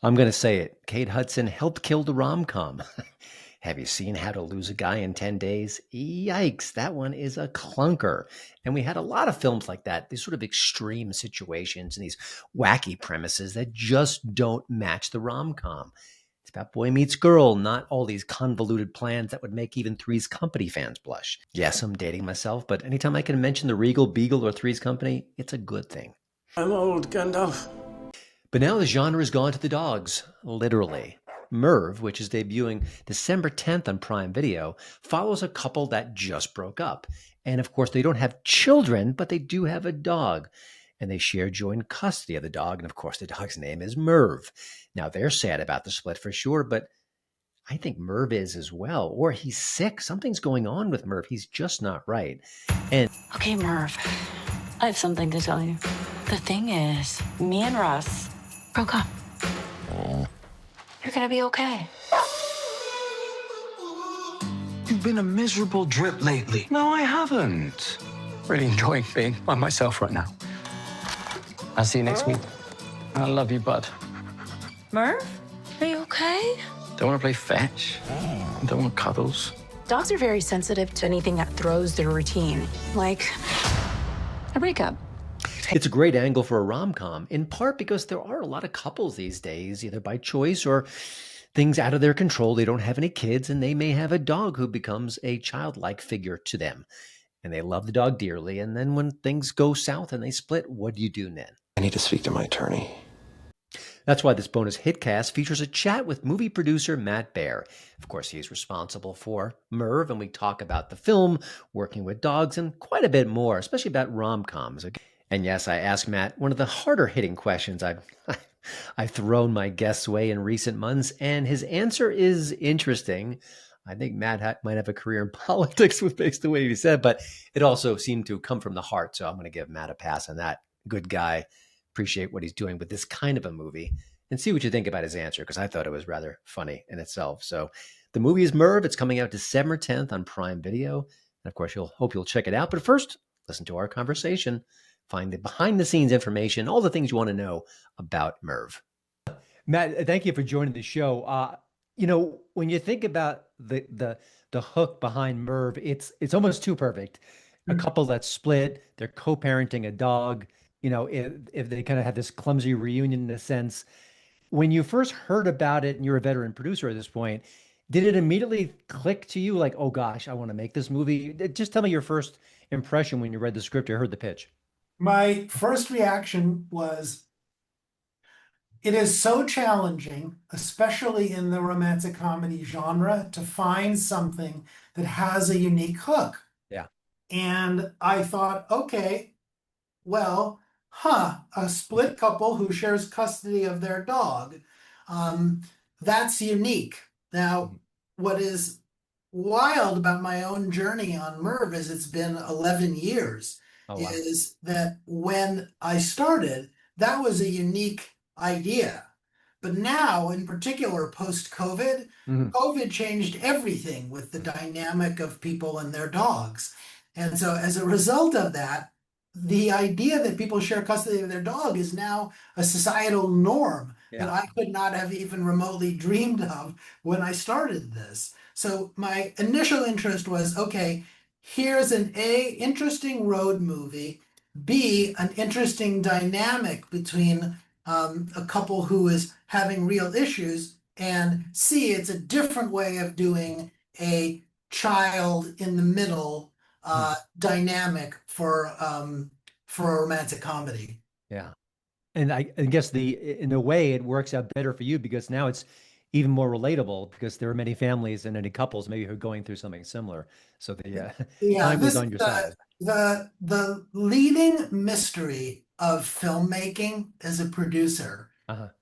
I'm going to say it. Kate Hudson helped kill the rom-com. Have you seen How to Lose a Guy in 10 Days? Yikes, that one is a clunker. And we had a lot of films like that, these sort of extreme situations and these wacky premises that just don't match the rom-com. It's about boy meets girl, not all these convoluted plans that would make even Three's Company fans blush. Yes, I'm dating myself, but anytime I can mention the Regal Beagle or Three's Company, it's a good thing. I'm old, Gandalf. But now the genre has gone to the dogs, literally. Merv, which is debuting December 10th on Prime Video, follows a couple that just broke up. And of course, they don't have children, but they do have a dog. And they share joint custody of the dog. And of course, the dog's name is Merv. Now, they're sad about the split for sure, but I think Merv is as well. Or he's sick. Something's going on with Merv. He's just not right. And okay, Merv, I have something to tell you. The thing is, me and Russ broke up. You're gonna be okay. You've been a miserable drip lately. No, I haven't. Really enjoying being by myself right now. I'll see you next week. I love you, bud. Merv, are you okay? Don't want to play fetch. Don't want cuddles. Dogs are very sensitive to anything that throws their routine, like a breakup. it's a great angle for a rom-com, in part because there are a lot of couples these days, either by choice or things out of their control. They don't have any kids, and they may have a dog who becomes a childlike figure to them. And they love the dog dearly. And then when things go south and they split, what do you do then? I need to speak to my attorney. That's why this bonus hitcast features a chat with movie producer Matt Baer. Of course, he's responsible for Merv, and we talk about the film, working with dogs, and quite a bit more, especially about rom-coms. And yes, I asked Matt one of the harder-hitting questions I've thrown my guests' way in recent months, and his answer is interesting. I think Matt might have a career in politics based on the way he said, but it also seemed to come from the heart, so I'm going to give Matt a pass on that. Good guy. Appreciate what he's doing with this kind of a movie, and see what you think about his answer, because I thought it was rather funny in itself. So the movie is Merv. It's coming out December 10th on Prime Video. And of course, hope you'll check it out. But first, listen to our conversation. Find the behind-the-scenes information, all the things you want to know about Merv. Matt, thank you for joining the show. When you think about the hook behind Merv, it's almost too perfect. A couple that split, they're co-parenting a dog. If they kind of have this clumsy reunion in a sense. When you first heard about it, and you're a veteran producer at this point, did it immediately click to you like, oh gosh, I want to make this movie? Just tell me your first impression when you read the script or heard the pitch. My first reaction was, it is so challenging, especially in the romantic comedy genre, to find something that has a unique hook. Yeah. And I thought, okay, well, a split couple who shares custody of their dog. That's unique. Now, what is wild about my own journey on Merv is it's been 11 years. Oh, wow. Is that when I started, that was a unique idea. But now, in particular, post-COVID, COVID changed everything with the dynamic of people and their dogs. And so as a result of that, the idea that people share custody of their dog is now a societal norm that I could not have even remotely dreamed of when I started this. So my initial interest was, okay, here's an A, interesting road movie, B, an interesting dynamic between a couple who is having real issues, and C, it's a different way of doing a child in the middle dynamic for a romantic comedy. Yeah. And I guess in a way it works out better for you because now it's even more relatable because there are many families and many couples maybe who are going through something similar. So the time is on your side. The leading mystery of filmmaking as a producer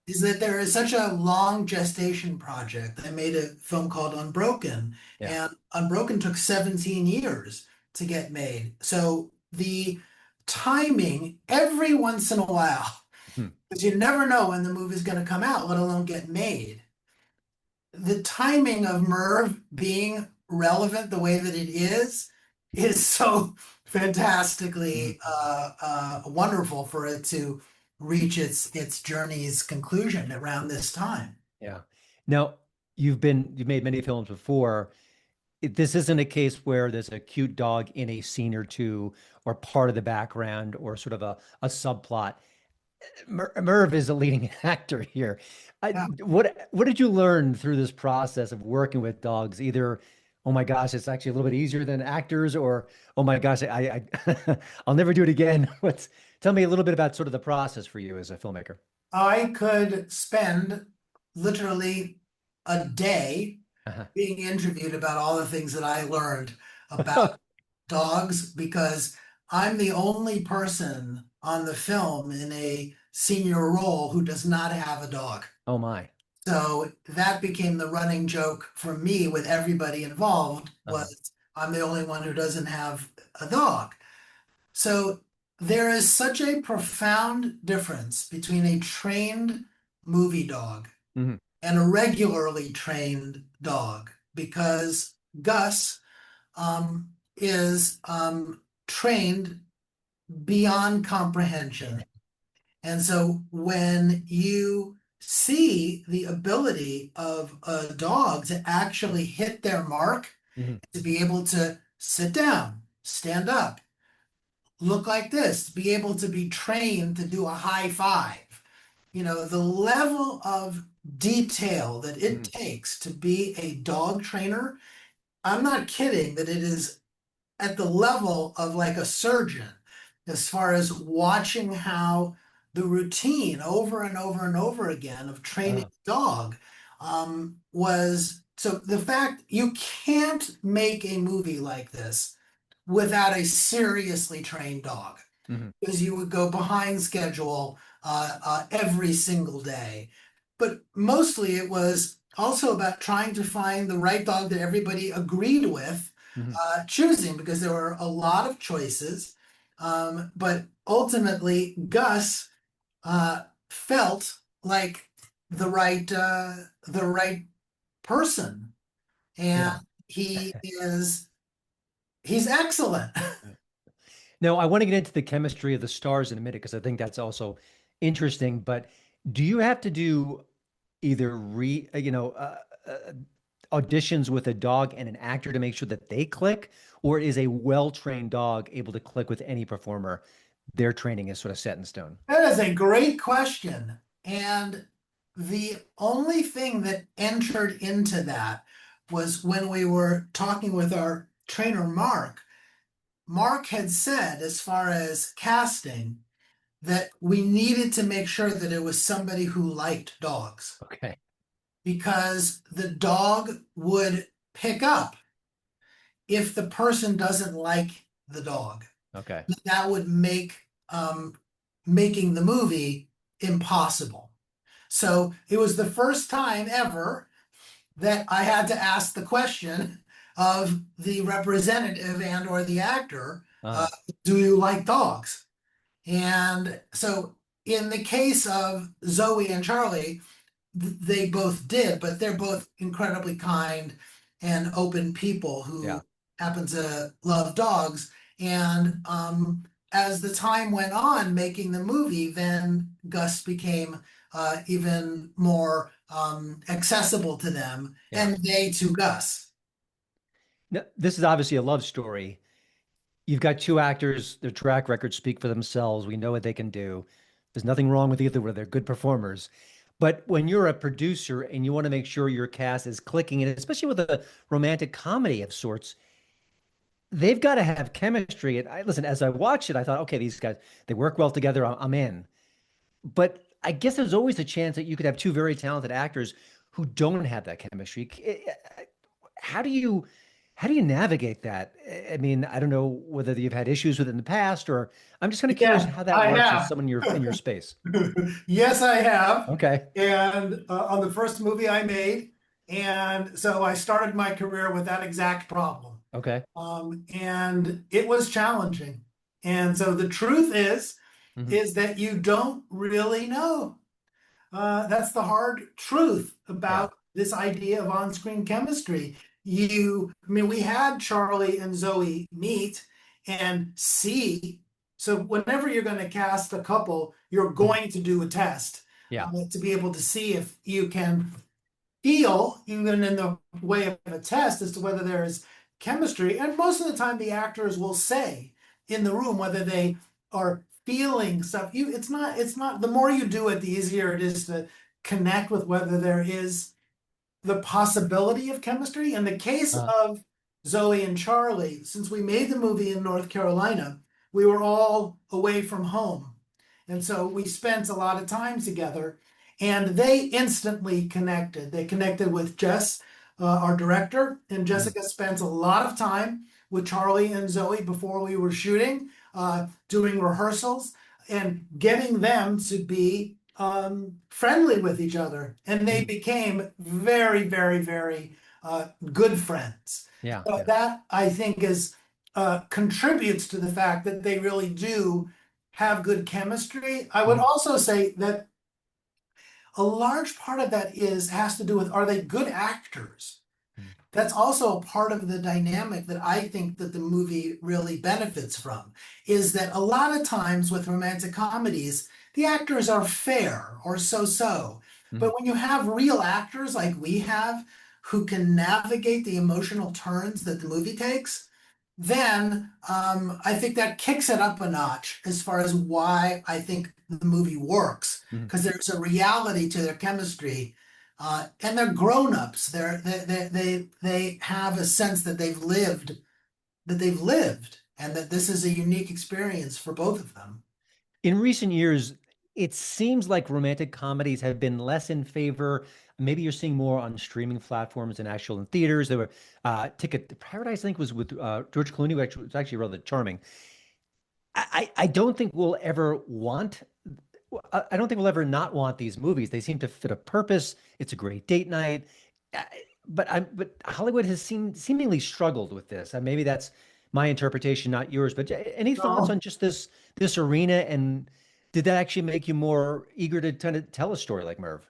is that there is such a long gestation project. I made a film called Unbroken, and Unbroken took 17 years to get made. So the timing every once in a while, because you never know when the movie is going to come out, let alone get made. The timing of Merv being relevant the way that it is so fantastically wonderful for it to reach its journey's conclusion around this time. Yeah. Now, you've made many films before. This isn't a case where there's a cute dog in a scene or two, or part of the background, or sort of a subplot. Merv is a leading actor here. Yeah. What did you learn through this process of working with dogs? Either, oh my gosh, it's actually a little bit easier than actors, or oh my gosh, I I'll never do it again. Tell me a little bit about sort of the process for you as a filmmaker. I could spend literally a day Uh-huh. being interviewed about all the things that I learned about dogs because I'm the only person on the film in a senior role who does not have a dog. Oh my. So that became the running joke for me with everybody involved Uh-huh. was I'm the only one who doesn't have a dog. So there is such a profound difference between a trained movie dog Mhm. and a regularly trained dog because Gus is trained beyond comprehension. And so when you see the ability of a dog to actually hit their mark, Mhm. to be able to sit down, stand up, look like this, to be able to be trained to do a high five, the level of detail that it takes to be a dog trainer, I'm not kidding that it is at the level of like a surgeon as far as watching how the routine over and over and over again of training Wow. a dog was so the fact you can't make a movie like this without a seriously trained dog Mhm. because you would go behind schedule every single day. But mostly it was also about trying to find the right dog that everybody agreed with Mhm. choosing because there were a lot of choices. But ultimately, Gus felt like the right person, and Yeah. he is he's excellent. Now, I want to get into the chemistry of the stars in a minute because I think that's also interesting. But do you have to do either auditions with a dog and an actor to make sure that they click, or is a well-trained dog able to click with any performer? Their training is sort of set in stone. That is a great question. And the only thing that entered into that was when we were talking with our trainer, Mark. Mark had said, as far as casting, that we needed to make sure that it was somebody who liked dogs Okay. because the dog would pick up if the person doesn't like the dog. Okay. That would make making the movie impossible. So it was the first time ever that I had to ask the question of the representative and or the actor, Uh, do you like dogs? And so in the case of Zooey and Charlie, they both did, but they're both incredibly kind and open people who yeah. happen to love dogs. And as the time went on making the movie, then Gus became even more accessible to them Yeah. and they to Gus. Now, this is obviously a love story. You've got two actors, their track records speak for themselves. We know what they can do. There's nothing wrong with either, where they're good performers. But when you're a producer and you want to make sure your cast is clicking, and especially with a romantic comedy of sorts, they've got to have chemistry. And listen, as I watched it, I thought, okay, these guys, they work well together. I'm in. But I guess there's always a chance that you could have two very talented actors who don't have that chemistry. How do you how do you navigate that? I mean, I don't know whether you've had issues with it in the past, or I'm just kind of curious Yeah, how that I works as have. someone in your space. Yes, I have. Okay. And on the first movie I made. And so I started my career with that exact problem. Okay. And it was challenging. And so the truth Mhm. is that you don't really know. That's the hard truth Yeah. about this idea of on-screen chemistry. I mean, we had Charlie and Zooey meet and see So whenever you're going to cast a couple, you're going to do a test Yeah. to be able to see if you can feel, even in the way of a test, as to whether there is chemistry. And most of the time, the actors will say in the room whether they are feeling stuff. It's not, the more you do it, the easier it is to connect with whether there is the possibility of chemistry. In the case of Zoe and Charlie, since we made the movie in North Carolina, we were all away from home. And so we spent a lot of time together, and they instantly connected. They connected with Jess, our director, and Jessica spent a lot of time with Charlie and Zoe before we were shooting, doing rehearsals and getting them to be friendly with each other. And they became very, very, very good friends. Yeah. So that, I think, is contributes to the fact that they really do have good chemistry. I would also say that a large part of that has to do with, are they good actors? That's also a part of the dynamic that I think that the movie really benefits from, is that a lot of times with romantic comedies, the actors are fair or so-so. But when you have real actors like we have, who can navigate the emotional turns that the movie takes, then I think that kicks it up a notch as far as why I think the movie works, because there's a reality to their chemistry, and they're grown-ups. They have a sense that they've lived, and that this is a unique experience for both of them. In recent years, it seems like romantic comedies have been less in favor. Maybe you're seeing more on streaming platforms than actual in theaters. There were Ticket to Paradise, I think, was with George Clooney, which was actually rather charming. I don't think we'll ever want. I don't think we'll ever not want these movies. They seem to fit a purpose. It's a great date night. But Hollywood has seemingly struggled with this. And maybe that's my interpretation, not yours. But any thoughts on just this arena, and did that actually make you more eager to kind of tell a story like Merv?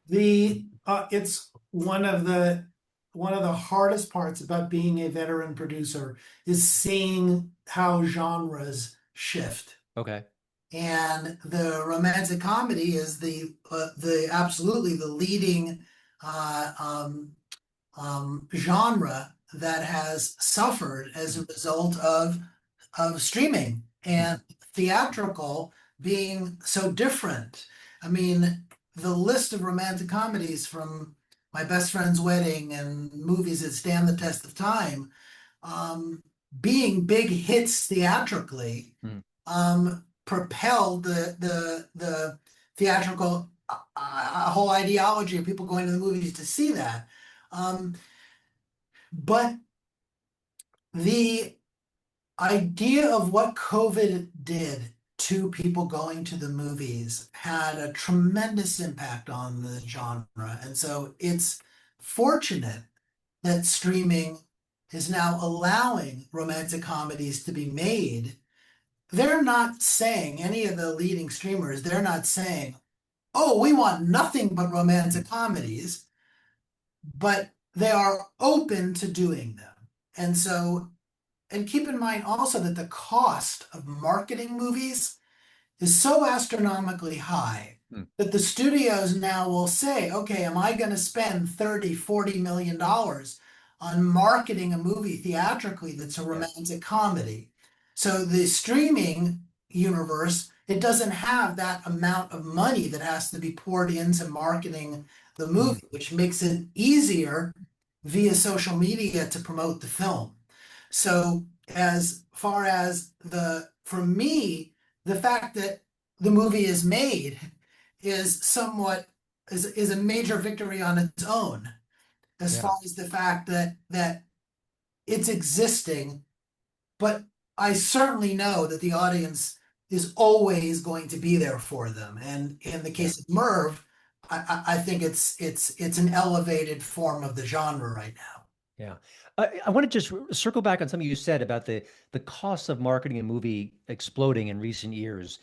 It's one of the hardest parts about being a veteran producer is seeing how genres shift. Okay. And the romantic comedy is the absolutely the leading genre that has suffered as a result of streaming and theatrical being so different. I mean, the list of romantic comedies, from My Best Friend's Wedding and movies that stand the test of time, being big hits theatrically, propelled the theatrical whole ideology of people going to the movies to see that. But the idea of what COVID did to people going to the movies had a tremendous impact on the genre. And so it's fortunate that streaming is now allowing romantic comedies to be made. They're not saying, any of the leading streamers, they're not saying, oh, we want nothing but romantic comedies, but they are open to doing them. And so, and keep in mind also that the cost of marketing movies is so astronomically high that the studios now will say, okay, am I going to spend 30, $40 million on marketing a movie theatrically that's a romantic comedy? So the streaming universe, it doesn't have that amount of money that has to be poured into marketing the movie, which makes it easier via social media to promote the film. So as far as for me, the fact that the movie is made is a major victory on its own, as far as the fact that it's existing. But I certainly know that the audience is always going to be there for them. And in the case of Merv, I think it's an elevated form of the genre right now. Yeah. I want to just circle back on something you said about the costs of marketing a movie exploding in recent years.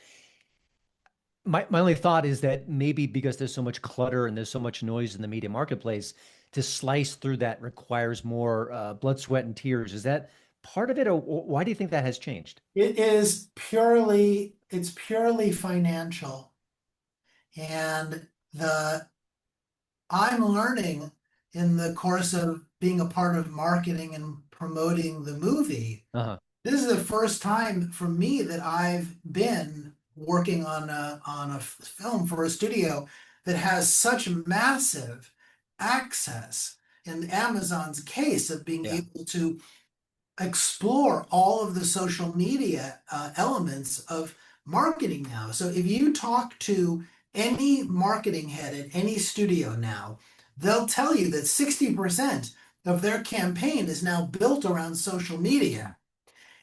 My only thought is that maybe because there's so much clutter and there's so much noise in the media marketplace, to slice through that requires more blood, sweat, and tears. Is that part of it, or why do you think that has changed? It's purely financial. And I'm learning in the course of being a part of marketing and promoting the movie. Uh-huh. This is the first time for me that I've been working on a film for a studio that has such massive access in Amazon's case of being able to explore all of the social media elements of marketing now. So if you talk to any marketing head at any studio now, they'll tell you that 60% of their campaign is now built around social media.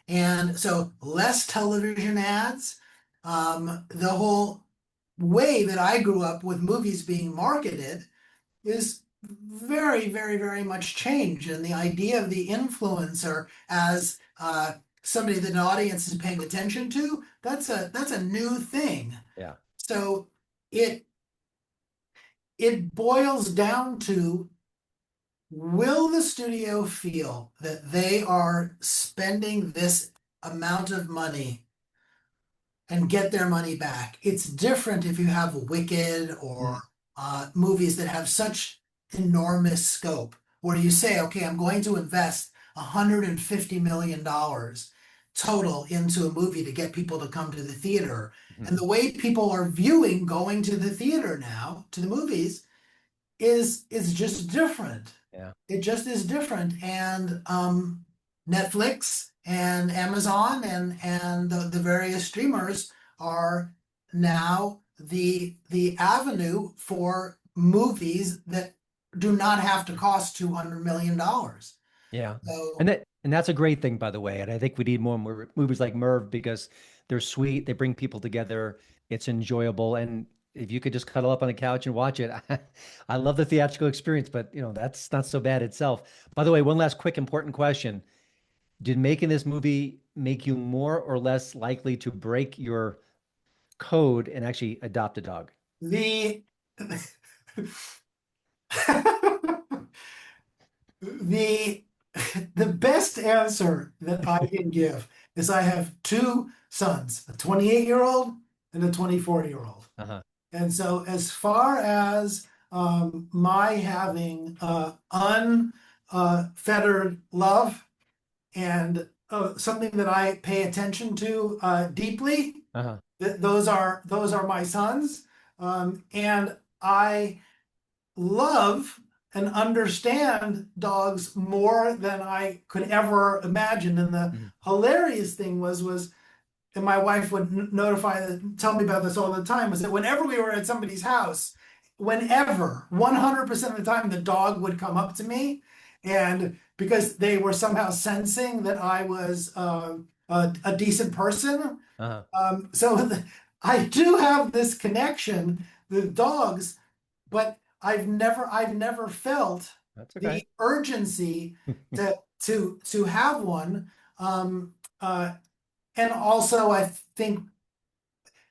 And so less television ads. The whole way that I grew up with movies being marketed is very, very, very much changed. And the idea of the influencer as somebody that an audience is paying attention to, that's a new thing. Yeah. So it boils down to, will the studio feel that they are spending this amount of money and get their money back? It's different if you have Wicked or movies that have such enormous scope, where you say, okay, I'm going to invest $150 million total into a movie to get people to come to the theater. And the way people are viewing going to the theater now, to the movies, is just different. Yeah. It just is different. And Netflix and Amazon and the various streamers are now the avenue for movies that do not have to cost $200 million. Yeah. So, And that's a great thing, by the way. And I think we need more movies like Merv, because they're sweet. They bring people together. It's enjoyable. And if you could just cuddle up on the couch and watch it, I love the theatrical experience, but that's not so bad itself. By the way, one last quick important question. Did making this movie make you more or less likely to break your code and actually adopt a dog? the the best answer that I can give is I have two sons, a 28-year-old and a 24-year-old. Uh-huh. And so as far as my having unfettered love and something that I pay attention to deeply, Uh-huh. those are my sons. And I love and understand dogs more than I could ever imagine. And the hilarious thing was, and my wife would tell me about this all the time, was that whenever we were at somebody's house, 100% of the time, the dog would come up to me, and because they were somehow sensing that I was a decent person. So I do have this connection with dogs, but I've never felt the urgency to have one. And also, I think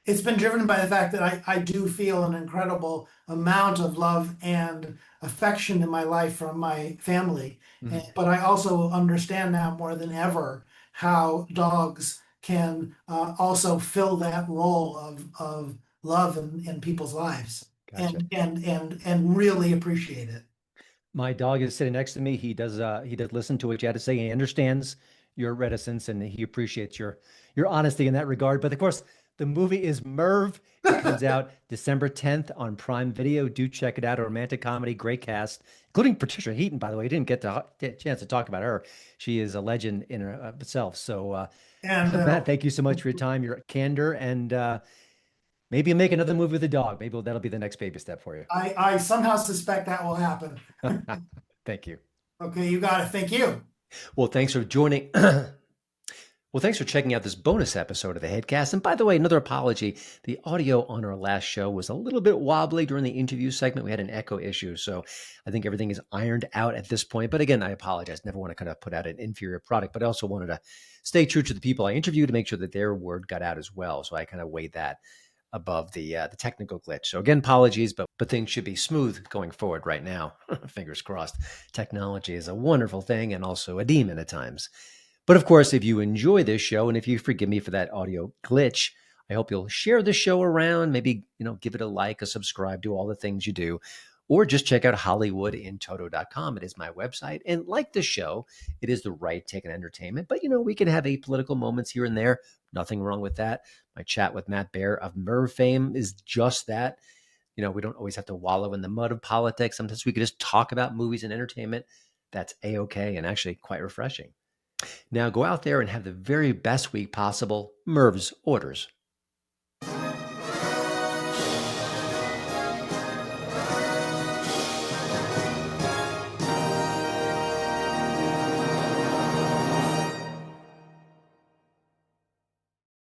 it's been driven by the fact that I do feel an incredible amount of love and affection in my life from my family. But I also understand now more than ever how dogs can also fill that role of love in people's lives. Gotcha. And really appreciate it. My dog is sitting next to me. He does listen to what you had to say. He understands your reticence and he appreciates your honesty in that regard. But of course, the movie is Merv. It comes out December 10th on Prime Video. Do check it out. A romantic comedy, great cast, including Patricia Heaton, by the way. I didn't get a chance to talk about her. She is a legend in herself. So, Matt, thank you so much for your time, your candor, and maybe make another movie with a dog. Maybe that'll be the next baby step for you. I somehow suspect that will happen. Thank you. Okay, you got it. Thank you. Well, thanks for joining. Well, thanks for checking out this bonus episode of the Headcast. And by the way, another apology. The audio on our last show was a little bit wobbly during the interview segment. We had an echo issue. So I think everything is ironed out at this point. But again, I apologize. Never want to kind of put out an inferior product, but I also wanted to stay true to the people I interviewed to make sure that their word got out as well. So I kind of weighed that above the technical glitch. So again, apologies, but things should be smooth going forward right now. Fingers crossed. Technology is a wonderful thing and also a demon at times. But of course, if you enjoy this show, and if you forgive me for that audio glitch, I hope you'll share the show around, maybe, give it a like, a subscribe, do all the things you do, or just check out HollywoodInToto.com. It is my website. And like the show, it is the right take on entertainment. But, we can have apolitical moments here and there. Nothing wrong with that. My chat with Matt Baer of Merv fame is just that. We don't always have to wallow in the mud of politics. Sometimes we can just talk about movies and entertainment. That's A-okay and actually quite refreshing. Now go out there and have the very best week possible. Merv's orders.